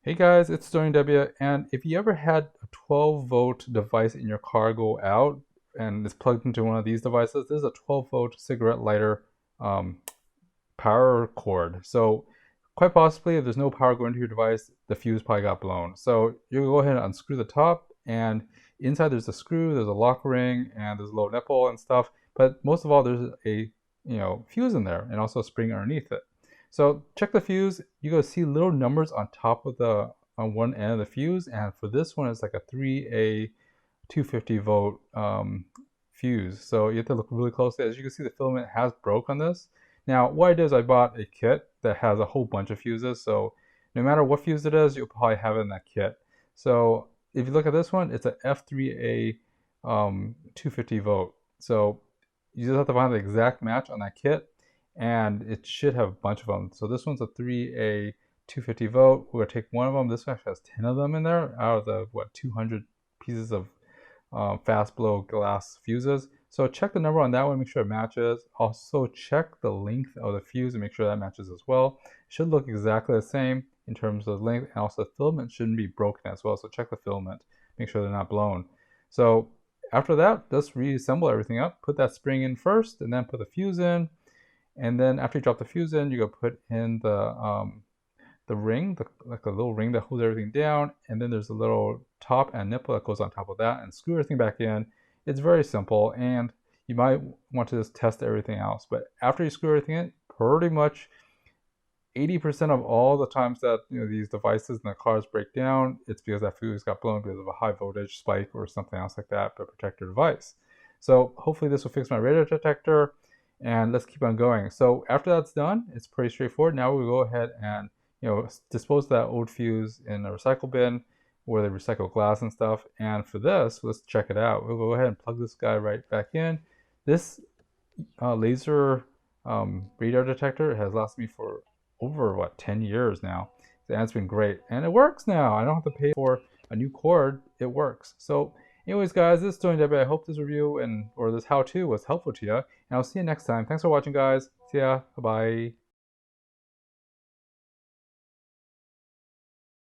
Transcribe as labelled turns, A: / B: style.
A: Hey guys, it's SterlingW, and if you ever had a 12-volt device in your car go out and it's plugged into one of these devices, this is a 12-volt cigarette lighter um, power cord. So quite possibly, if there's no power going to your device, the fuse probably got blown. So you go ahead and unscrew the top, and inside there's a screw, there's a lock ring, and there's a little nipple and stuff. But most of all, there's a fuse in there and also a spring underneath it. So check the fuse. You go see little numbers on top of the on one end of the fuse, and for this one, it's like a 3A 250 volt fuse. So you have to look really closely. As you can see, the filament has broke on this. Now, what I did is I bought a kit that has a whole bunch of fuses. So no matter what fuse it is, you'll probably have it in that kit. So if you look at this one, it's a F3A 250 volt. So you just have to find the exact match on that kit, and it should have a bunch of them. So this one's a 3A 250 volt. We're gonna take one of them. This one actually has 10 of them in there out of the 200 pieces of fast blow glass fuses. So check the number on that one, make sure it matches. Also check the length of the fuse and make sure that matches as well. It should look exactly the same in terms of length, and also the filament shouldn't be broken as well. So check the filament, make sure they're not blown. So after that, just reassemble everything up. Put that spring in first, and then put the fuse in. And then after you drop the fuse in, you go put in the ring, like a little ring that holds everything down, and then there's a little top and nipple that goes on top of that, and screw everything back in. It's very simple, and you might want to just test everything else. But after you screw everything in, pretty much 80% of all the times that these devices in the cars break down, it's because that fuse got blown because of a high voltage spike or something else like that to protect your device. So hopefully this will fix my radar detector, and let's keep on going. So after that's done, it's pretty straightforward. Now we go ahead and dispose of that old fuse in a recycle bin where they recycle glass and stuff. And for this, let's check it out. We'll go ahead and plug this guy right back in. This laser radar detector has lasted me for over 10 years now, and it's been great, and it works now. I don't have to pay for a new cord. It works. So anyways guys, this is SterlingW. I hope this review or this how-to was helpful to you, and I'll see you next time. Thanks for watching guys. See ya. Bye bye.